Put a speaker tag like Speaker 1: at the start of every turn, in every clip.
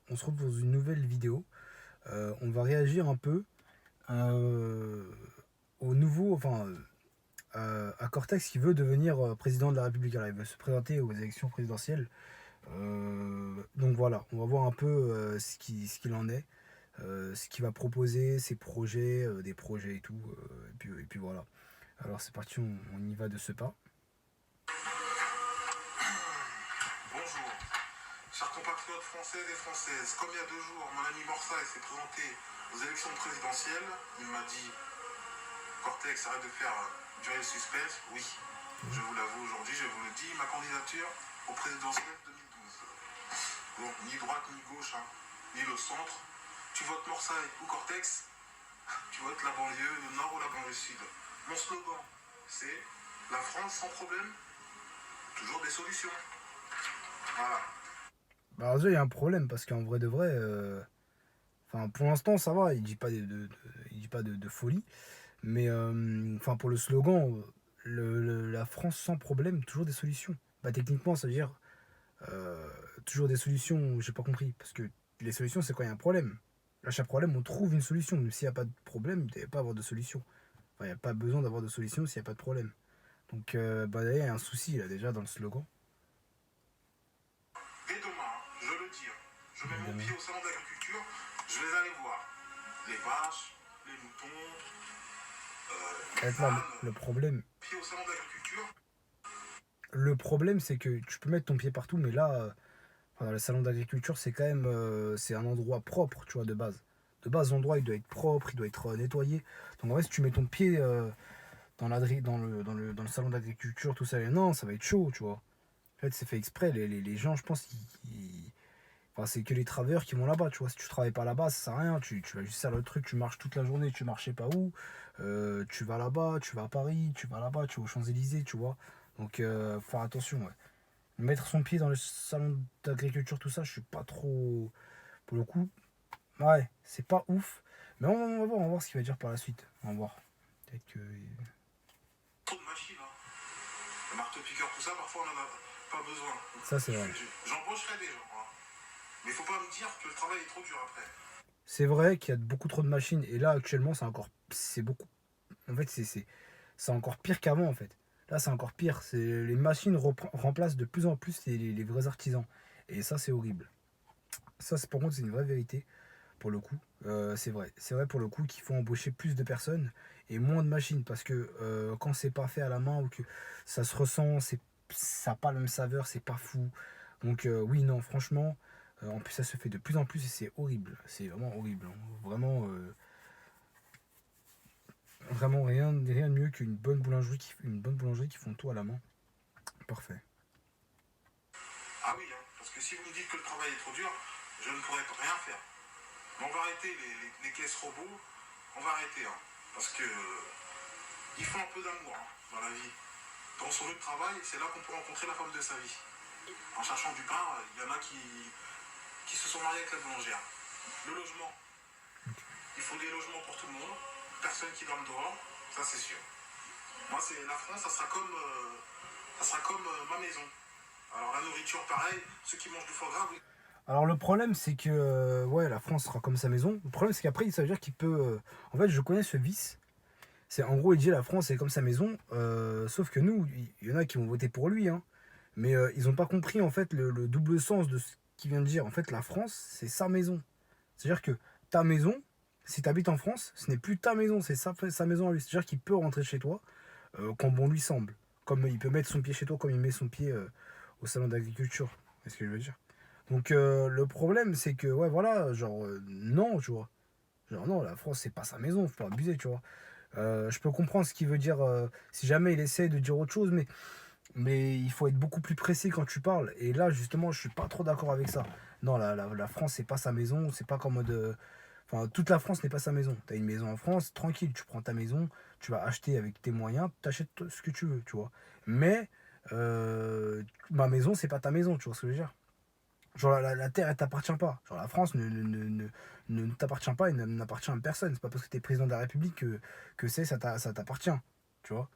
Speaker 1: On se retrouve dans une nouvelle vidéo. On va réagir un peu euh, au nouveau, à Cortex qui veut devenir président de la République. Alors, il veut se présenter aux élections présidentielles. Donc voilà, on va voir un peu ce qu'il en est, ce qu'il va proposer, ses projets, des projets et tout. Et puis voilà. Alors c'est parti, on y va de ce pas.
Speaker 2: Bonjour, chers compatriotes françaises et françaises. Comme il y a 2 jours, mon ami Morsaï s'est présenté aux élections présidentielles, il m'a dit Cortex, arrête de faire durer le suspense. Oui, je vous l'avoue aujourd'hui, je vous le dis, ma candidature au présidentiel 2012. Bon, ni droite ni gauche, hein, ni le centre. Tu votes Morsaï ou Cortex, tu votes la banlieue, le nord ou la banlieue sud. Mon slogan, c'est la France sans problème, toujours des solutions. Voilà.
Speaker 1: Bah, alors déjà, il y a un problème parce qu'en vrai de vrai, pour l'instant ça va, il dit pas il dit pas de folie. Mais pour le slogan, la France sans problème, toujours des solutions. Bah, techniquement, ça veut dire toujours des solutions, j'ai pas compris. Parce que les solutions, c'est quand il y a un problème. À chaque problème, on trouve une solution. Mais s'il n'y a pas de problème, il n'y a pas à avoir de solution. Enfin, il n'y a pas besoin d'avoir de solution s'il n'y a pas de problème. Donc, là, il y a un souci, là, déjà, dans le slogan.
Speaker 2: Dès demain, je le dis, je mets mon pied au salon d'agriculture, je vais aller voir les vaches, les moutons, les
Speaker 1: Là,
Speaker 2: ânes,
Speaker 1: le problème,
Speaker 2: pied au salon d'agriculture.
Speaker 1: c'est que tu peux mettre ton pied partout, mais là, dans le salon d'agriculture, c'est quand même c'est un endroit propre, tu vois, de base. De base, l'endroit, il doit être propre, il doit être nettoyé. Donc, en vrai, si tu mets ton pied dans le salon d'agriculture, tout ça, non, ça va être chaud, tu vois. En fait, c'est fait exprès. Les gens, je pense, c'est que les travailleurs qui vont là-bas, tu vois. Si tu travailles pas là-bas, ça sert à rien. Tu vas juste faire le truc, tu marches toute la journée, tu marches je sais pas où. Tu vas là-bas, tu vas à Paris, tu vas là-bas, tu vas aux Champs-Élysées, tu vois. Donc, faut faire attention, ouais. Mettre son pied dans le salon d'agriculture, tout ça, je suis pas trop. Pour le coup, ouais, c'est pas ouf. Mais on va voir ce qu'il va dire par la suite. On va voir. Peut-être que.
Speaker 2: Trop de machines, hein. Le marteau-piqueur, tout ça, parfois on en a pas besoin.
Speaker 1: Ça, c'est vrai.
Speaker 2: J'embaucherai des gens, hein. Mais il faut pas me dire que le travail est trop dur après.
Speaker 1: C'est vrai qu'il y a beaucoup trop de machines. Et là, actuellement, c'est encore. C'est beaucoup. En fait, c'est encore pire qu'avant, en fait. Là, c'est encore pire. Les machines remplacent de plus en plus les vrais artisans. Et ça, c'est horrible. Ça, par contre, c'est une vraie vérité, pour le coup. C'est vrai. C'est vrai, pour le coup, qu'il faut embaucher plus de personnes et moins de machines. Parce que quand c'est pas fait à la main ou que ça se ressent, ça n'a pas la même saveur, c'est pas fou. Donc, oui, non, franchement. En plus, ça se fait de plus en plus et c'est horrible. C'est vraiment horrible, hein. Vraiment. Vraiment rien de mieux une bonne boulangerie qui font tout à la main. Parfait.
Speaker 2: Ah oui, hein, parce que si vous me dites que le travail est trop dur, je ne pourrais rien faire. Mais on va arrêter les caisses robots, on va arrêter, hein, parce que il faut un peu d'amour, hein, dans la vie. Dans son lieu de travail, c'est là qu'on peut rencontrer la femme de sa vie. En cherchant du pain, il y en a qui se sont mariés avec la boulangère. Le logement, il faut des logements pour tout le monde, personne qui dorme dehors, ça c'est sûr. Moi, c'est la France, ça sera comme ma maison. Alors la nourriture, pareil, ceux qui mangent du foie gras, oui.
Speaker 1: Alors le problème c'est que ouais, la France sera comme sa maison. Le problème c'est qu'après ça veut dire qu'il peut en fait, je connais ce vice. C'est en gros il dit la France est comme sa maison, sauf que nous il y en a qui vont voter pour lui, hein. Mais ils ont pas compris en fait le double sens de ce qu'il vient de dire. En fait, la France c'est sa maison. C'est-à-dire que ta maison, si tu habites en France, ce n'est plus ta maison, c'est sa maison à lui. C'est-à-dire qu'il peut rentrer chez toi quand bon lui semble. Comme il peut mettre son pied chez toi comme il met son pied au salon d'agriculture. C'est ce que je veux dire. Donc le problème c'est que ouais voilà, genre non, tu vois. Genre non, la France c'est pas sa maison, faut pas abuser, tu vois. Je peux comprendre ce qu'il veut dire si jamais il essaie de dire autre chose, mais il faut être beaucoup plus précis quand tu parles. Et là justement je suis pas trop d'accord avec ça. Non, la France c'est pas sa maison, c'est pas comme de. Enfin, toute la France n'est pas sa maison. T'as une maison en France, tranquille, tu prends ta maison, tu vas acheter avec tes moyens, t'achètes ce que tu veux, tu vois. Mais ma maison, c'est pas ta maison, tu vois ce que je veux dire. Genre la terre, elle t'appartient pas. Genre la France ne t'appartient pas et n'appartient à personne. C'est pas parce que t'es président de la République que ça t'appartient, tu vois.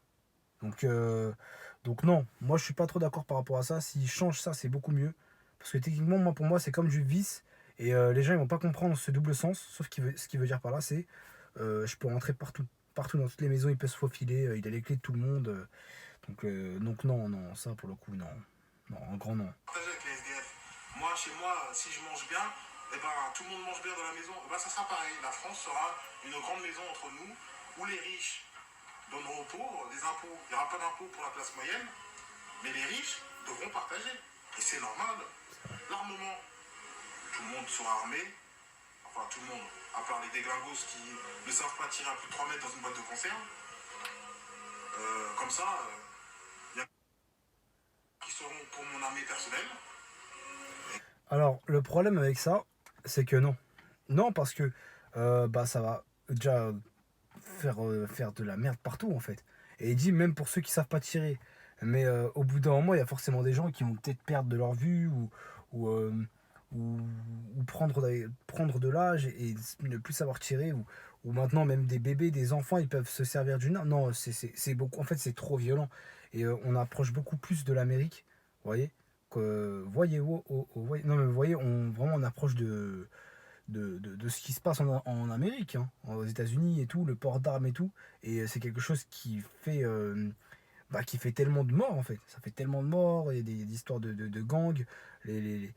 Speaker 1: Donc, donc non, moi je suis pas trop d'accord par rapport à ça. S'il change ça, c'est beaucoup mieux. Parce que techniquement, moi pour moi, c'est comme du vice. Et les gens ils vont pas comprendre ce double sens, sauf ce qu'il veut dire par là, c'est je peux rentrer partout, partout dans toutes les maisons, il peut se faufiler, il a les clés de tout le monde. Donc non, non, ça pour le coup, non. Non, un grand non.
Speaker 2: Partager avec les SDF. Moi, chez moi, si je mange bien, eh ben, tout le monde mange bien dans la maison. Eh ben, ça sera pareil. La France sera une grande maison entre nous où les riches donneront aux pauvres des impôts. Il n'y aura pas d'impôts pour la classe moyenne, mais les riches devront partager. Et c'est normal. L'armement, tout le monde sera armé. Enfin, tout le monde, à part les déglingos qui ne savent pas tirer à plus de 3 mètres dans une boîte de conserve. Comme ça, il y a qui seront pour mon armée personnelle.
Speaker 1: Alors, le problème avec ça, c'est que non. Non, parce que bah, ça va déjà faire de la merde partout, en fait. Et il dit, même pour ceux qui savent pas tirer. Mais au bout d'un moment, il y a forcément des gens qui vont peut-être perdre de leur vue ou, euh, ou, ou prendre de l'âge et ne plus savoir tirer. Ou maintenant, même des bébés, des enfants, ils peuvent se servir d'une arme. Non, c'est beaucoup. En fait, c'est trop violent. Et on approche beaucoup plus de l'Amérique, vous voyez voyez, non mais vous voyez, vraiment on approche de ce qui se passe en Amérique, hein, aux États-Unis et tout, le port d'armes et tout. Et c'est quelque chose qui fait tellement de morts en fait. Ça fait tellement de morts, il y a des histoires de gangs. Les,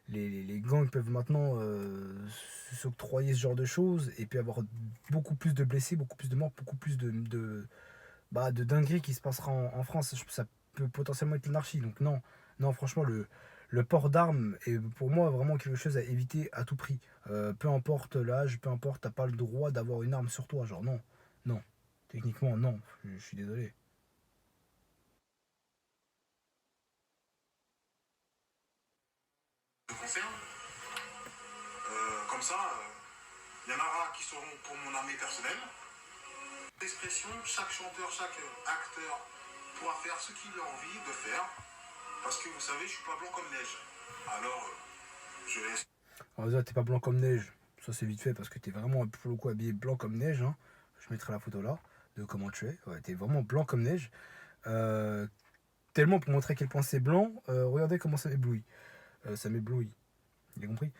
Speaker 1: les, les gangs peuvent maintenant s'octroyer ce genre de choses et puis avoir beaucoup plus de blessés, beaucoup plus de morts, beaucoup plus de dingueries qui se passera en France. Ça peut potentiellement être l'anarchie. Donc non, non, franchement, le port d'armes est pour moi vraiment quelque chose à éviter à tout prix. Peu importe l'âge, peu importe, t'as pas le droit d'avoir une arme sur toi. Genre non, non. Techniquement, non. Je suis désolé.
Speaker 2: De conserve. Comme ça, il y en aura qui seront pour mon armée personnelle. D'expression, chaque chanteur, chaque acteur pourra faire ce qu'il a envie de faire. Parce que vous savez, je suis pas blanc comme neige. Alors, je laisse.
Speaker 1: Alors déjà, t'es pas blanc comme neige. Ça, c'est vite fait parce que t'es vraiment pour le coup habillé blanc comme neige, hein. Je mettrai la photo là de comment tu es. Ouais, t'es vraiment blanc comme neige. Euh, Tellement pour montrer à quel point c'est blanc. Regardez comment ça m'éblouit. Ça m'éblouit. Vous avez compris.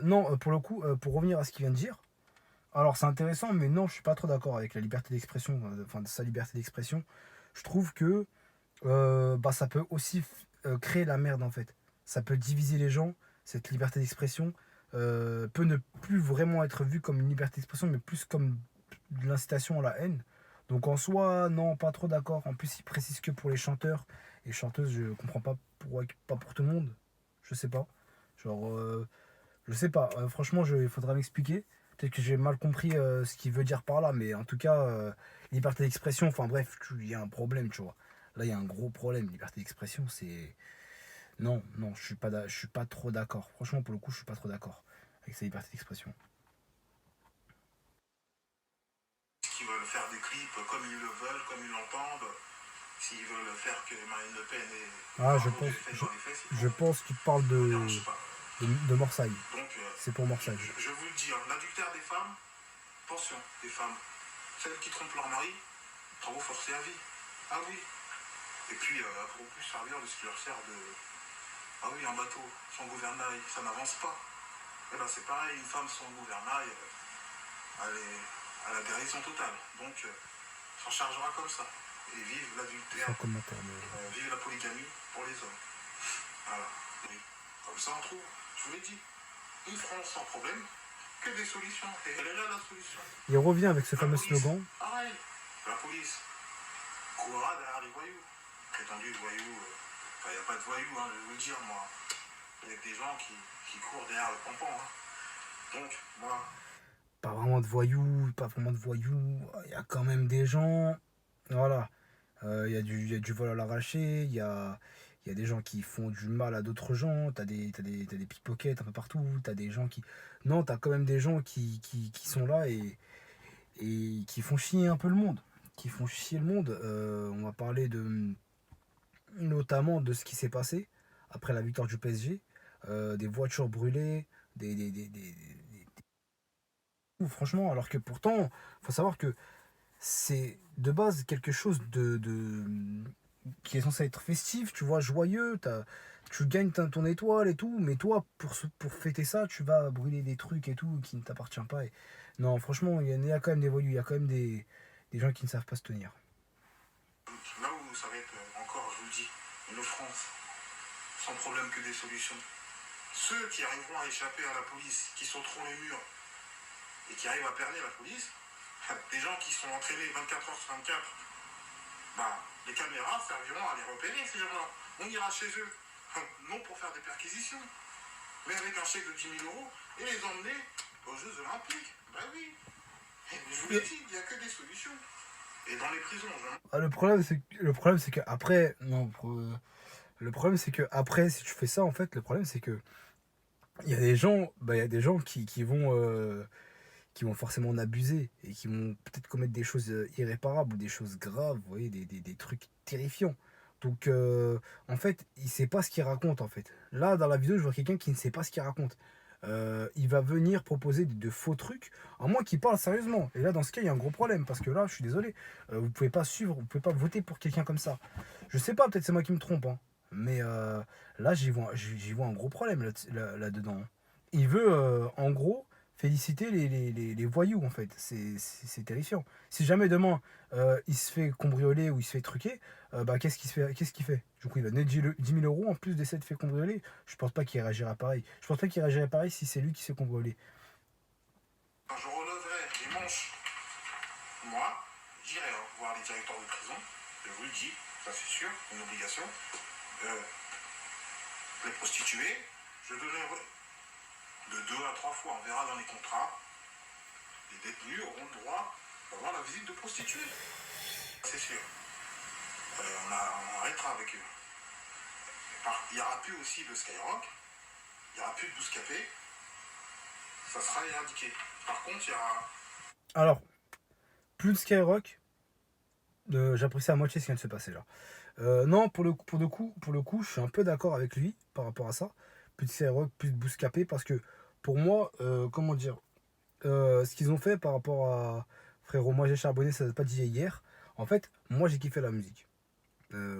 Speaker 1: Non, pour le coup, pour revenir à ce qu'il vient de dire, alors c'est intéressant, mais non, je suis pas trop d'accord avec la liberté d'expression, enfin de sa liberté d'expression. Je trouve que bah, ça peut aussi créer la merde en fait. Ça peut diviser les gens, cette liberté d'expression peut ne plus vraiment être vue comme une liberté d'expression, mais plus comme de l'incitation à la haine. Donc en soi, non, pas trop d'accord. En plus, il précise que pour les chanteurs et chanteuses, je comprends pas pourquoi pas pour tout le monde. Je sais pas. Genre, je sais pas. Franchement, il faudra m'expliquer. Peut-être que j'ai mal compris ce qu'il veut dire par là, mais en tout cas, liberté d'expression, enfin bref, il y a un problème, tu vois. Là, il y a un gros problème. Liberté d'expression, c'est. Non, non, je suis pas trop d'accord. Franchement, pour le coup, je suis pas trop d'accord avec sa liberté d'expression.
Speaker 2: Qui veulent faire des clips comme ils le veulent, comme ils l'entendent. S'ils veulent faire que Marine Le Pen ait
Speaker 1: Ah,
Speaker 2: un objet fait dans les fesses,
Speaker 1: je pense qu'il parle
Speaker 2: ne me dérange pas.
Speaker 1: de Morsaille.
Speaker 2: Donc,
Speaker 1: C'est pour Morsaille.
Speaker 2: je vous le dis, hein, l'adultère des femmes, pension des femmes. Celles qui trompent leur mari, travaux forcés à vie. Ah oui. Et puis, pour plus servir de ce qui leur sert de. Ah oui, un bateau sans gouvernail, ça n'avance pas. Et ben c'est pareil, une femme sans gouvernail, elle est à la dérision totale. Donc, s'en chargera comme ça. Et vive l'adultère,
Speaker 1: Sans commentaire.
Speaker 2: vive la polygamie pour les hommes. Voilà. Oui. Comme ça, on trouve, je vous l'ai dit, une France sans problème, que des solutions. Et elle est là, la solution.
Speaker 1: Il revient avec ce
Speaker 2: La
Speaker 1: fameux
Speaker 2: police,
Speaker 1: slogan.
Speaker 2: pareil. La police courra derrière les voyous. Prétendus voyous. Enfin, il n'y a pas de voyous, hein, je vais vous le dire, moi. Il y a des gens qui courent derrière le pompon. Hein. Donc, moi,
Speaker 1: Pas vraiment de voyous, pas vraiment de voyous. Il y a quand même des gens. Voilà. Il y a du vol à l'arraché, il y a des gens qui font du mal à d'autres gens, t'as des pickpockets un peu partout, t'as des gens qui. Non, t'as quand même des gens qui sont là et qui font chier un peu le monde. Qui font chier le monde. On va parler notamment de ce qui s'est passé après la victoire du PSG. Des voitures brûlées, franchement, alors que pourtant, faut savoir que c'est de base quelque chose qui est censé être festif, tu vois, joyeux, tu gagnes ton étoile et tout, mais toi, pour fêter ça, tu vas brûler des trucs et tout qui ne t'appartiennent pas. Non, franchement, il y a quand même des voyous, il y a quand même des gens qui ne savent pas se tenir.
Speaker 2: Là où ça va être encore, je vous le dis, une offrance, sans problème que des solutions. Ceux qui arriveront à échapper à la police, qui sauteront les murs et qui arrivent à perner la police, des gens qui sont entraînés 24 heures sur 24, bah, les caméras serviront à les repérer, ces gens-là. On ira chez eux, non pour faire des perquisitions, mais avec un chèque de 10 000 euros et les emmener aux Jeux Olympiques. Bah oui. Et je vous l'ai dit, il n'y a que des solutions. Et dans les prisons,
Speaker 1: Le problème, c'est que après, non, le problème, c'est que après, si tu fais ça, en fait, le problème, c'est que il y a des gens qui vont forcément en abuser et qui vont peut-être commettre des choses irréparables ou des choses graves, vous voyez, des trucs terrifiants. Donc, en fait, il sait pas ce qu'il raconte, en fait. Là, dans la vidéo, je vois quelqu'un qui ne sait pas ce qu'il raconte. Il va venir proposer de faux trucs, à moins qu'il parle sérieusement. Et là, dans ce cas, il y a un gros problème, parce que là, je suis désolé, vous pouvez pas suivre, vous pouvez pas voter pour quelqu'un comme ça. Je sais pas, peut-être c'est moi qui me trompe, hein, mais là, j'y vois un gros problème là-dedans, hein. Il veut, en gros, féliciter les voyous, en fait. C'est terrifiant. Si jamais demain, il se fait cambrioler ou il se fait truquer, bah, qu'est-ce qu'il fait? Du coup, il va donner 10 000 euros en plus d'essayer de faire cambrioler. Je pense pas qu'il réagira pareil. Je pense pas qu'il réagirait pareil si c'est lui qui se fait cambrioler.
Speaker 2: quand je relèverai les manches, moi, j'irai voir les directeurs de prison, je vous le dis, ça c'est sûr, une obligation. Les prostituées, je donnerai de 2 à 3 fois, on verra dans les contrats, les détenus auront le droit d'avoir la visite de prostituées. C'est sûr. On arrêtera avec eux. Il n'y aura plus aussi de Skyrock, il n'y aura plus de Bouscapé, ça sera éradiqué. Par contre, il y aura...
Speaker 1: Alors, plus de Skyrock, j'apprécie à moitié ce qui vient de se passer là. Non, pour le coup, je suis un peu d'accord avec lui par rapport à ça. Plus de Skyrock, plus de Bouscapé, parce que pour moi, comment dire, ce qu'ils ont fait par rapport à frérot, moi j'ai charbonné, ça date pas d'hier hier. En fait, moi j'ai kiffé la musique.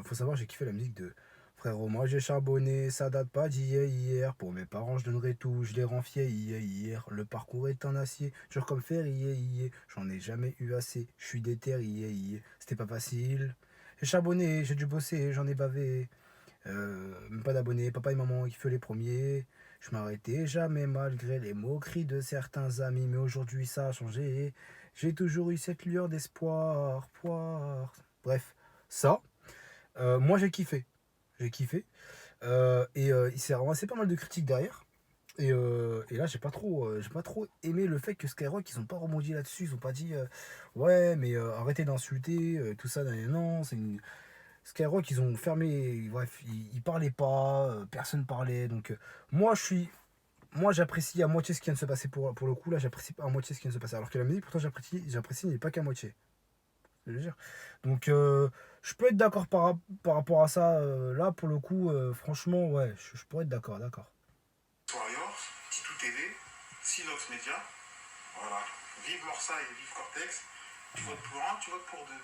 Speaker 1: Faut savoir, j'ai kiffé la musique de frérot, moi j'ai charbonné, ça date pas d'hier hier. Pour mes parents, je donnerai tout, je les rends fiers hier. Le parcours est en acier, dur comme fer hier. J'en ai jamais eu assez, je suis déter hier. C'était pas facile. J'ai charbonné, j'ai dû bosser, j'en ai bavé. Même pas d'abonnés, papa et maman qui font les premiers. Je m'arrêtais jamais malgré les moqueries de certains amis, mais aujourd'hui ça a changé. J'ai toujours eu cette lueur d'espoir, poire. Bref, ça, moi j'ai kiffé. J'ai kiffé. Il s'est ramassé pas mal de critiques derrière. Et là, j'ai pas trop aimé le fait que Skyrock, ils ont pas rebondi là-dessus. Ils ont pas dit, ouais, mais arrêtez d'insulter, tout ça. Non, c'est une. Skyrock, ils ont fermé. Bref, ils parlaient pas, personne parlait. Donc, moi, j'apprécie à moitié ce qui vient de se passer pour le coup. Là, j'apprécie pas à moitié ce qui vient de se passer. Alors que la musique, pourtant, j'apprécie, mais pas qu'à moitié. Je veux dire. Donc, je peux être d'accord par rapport à ça. Là, pour le coup, franchement, ouais, je pourrais être d'accord, d'accord.
Speaker 2: Warriors, Titou TV, Sinox Media, voilà. Vive Morsa et vive Cortex. Tu votes pour un, tu votes pour deux.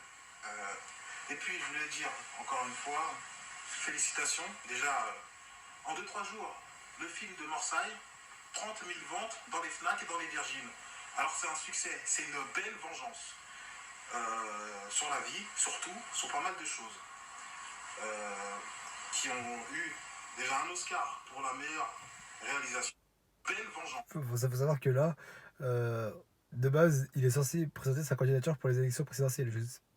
Speaker 2: Et puis, je voulais dire, encore une fois, félicitations. Déjà, en 2-3 jours, le film de Morsaille, 30 000 ventes dans les FNAC et dans les Virgines. Alors c'est un succès, c'est une belle vengeance. Sur la vie, surtout, sur pas mal de choses. Qui ont eu déjà un Oscar pour la meilleure réalisation. Belle vengeance.
Speaker 1: Faut savoir que là, de base, il est censé présenter sa candidature pour les élections présidentielles.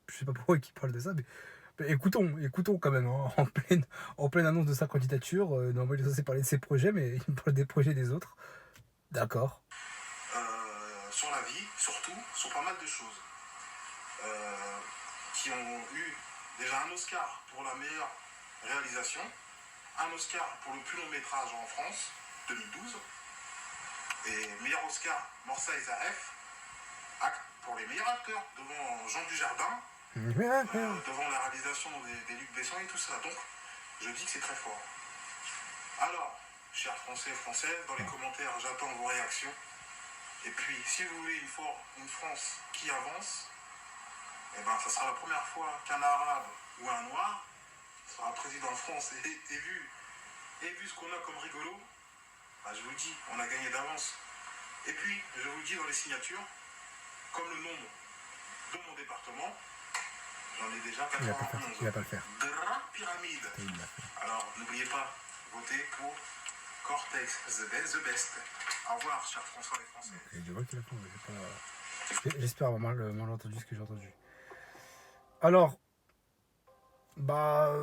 Speaker 1: Je sais pas pourquoi il parle de ça, mais écoutons quand même, hein, en pleine annonce de sa candidature. Normalement, il est censé parler de ses projets, mais il parle des projets des autres. D'accord.
Speaker 2: Sur la vie, surtout, sur pas mal de choses. Qui ont eu déjà un Oscar pour la meilleure réalisation, un Oscar pour le plus long métrage en France, 2012, et meilleur Oscar, Morsa et Zaref, pour les meilleurs acteurs, devant Jean Dujardin, devant la réalisation des Luc Besson et tout ça. Donc, je dis que c'est très fort. Alors, chers Français et Françaises, dans les commentaires, j'attends vos réactions. Et puis, si vous voulez une France qui avance, eh ben, ça sera la première fois qu'un arabe ou un noir sera président de France et vu ce qu'on a comme rigolo, bah, je vous le dis, on a gagné d'avance. Et puis, je vous le dis dans les signatures, comme le nombre de mon département, j'en ai déjà
Speaker 1: Il va pas faire.
Speaker 2: 91.
Speaker 1: Il va pas le faire.
Speaker 2: Drap pyramide.
Speaker 1: Il l'a fait.
Speaker 2: Alors, n'oubliez pas, votez pour Cortex, the best. Au revoir, chers François et Français.
Speaker 1: Et je vois qu'il a pas. J'espère avoir mal entendu ce que j'ai entendu. Alors, bah,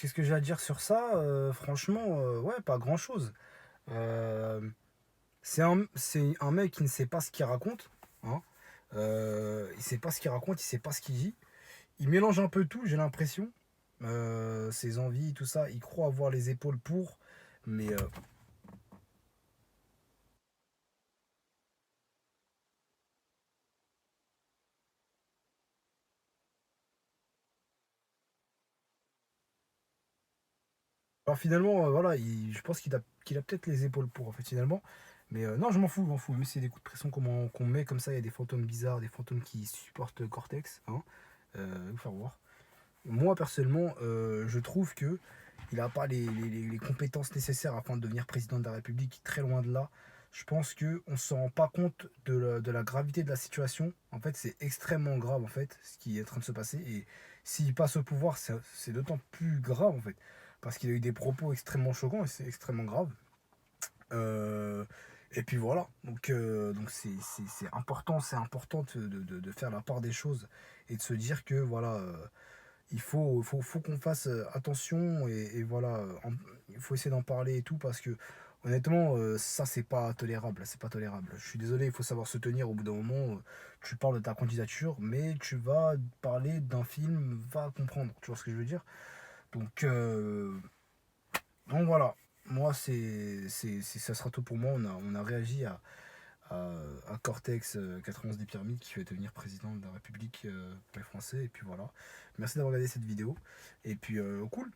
Speaker 1: qu'est-ce que j'ai à dire sur ça? Franchement, ouais, pas grand-chose. Euh, c'est un mec qui ne sait pas ce qu'il raconte. Hein. Il sait pas ce qu'il raconte, il sait pas ce qu'il dit. Il mélange un peu tout, j'ai l'impression. Ses envies, tout ça. Il croit avoir les épaules pour. Mais alors finalement, voilà, je pense qu'il a peut-être les épaules pour, en fait, finalement. Mais non, je m'en fous. Même si c'est des coups de pression qu'on met comme ça, il y a des fantômes bizarres, des fantômes qui supportent Cortex. Hein. Faut voir. Moi, personnellement, je trouve que il n'a pas les compétences nécessaires afin de devenir président de la République, très loin de là. Je pense qu'on ne se rend pas compte de la gravité de la situation. En fait, c'est extrêmement grave, en fait, ce qui est en train de se passer. Et s'il passe au pouvoir, c'est d'autant plus grave, en fait. Parce qu'il a eu des propos extrêmement choquants et c'est extrêmement grave. Euh, et puis voilà. Donc c'est important de faire la part des choses et de se dire que voilà. Il faut qu'on fasse attention et voilà, il faut essayer d'en parler et tout parce que honnêtement, ça c'est pas tolérable. Je suis désolé, il faut savoir se tenir au bout d'un moment. Tu parles de ta candidature, mais tu vas parler d'un film, va comprendre, tu vois ce que je veux dire. Donc, euh, donc voilà, moi ça sera tout pour moi. On a réagi à, à Cortex 91 des Pyramides qui va devenir président de la République pour les Français. Et puis voilà. Merci d'avoir regardé cette vidéo. Et puis cool.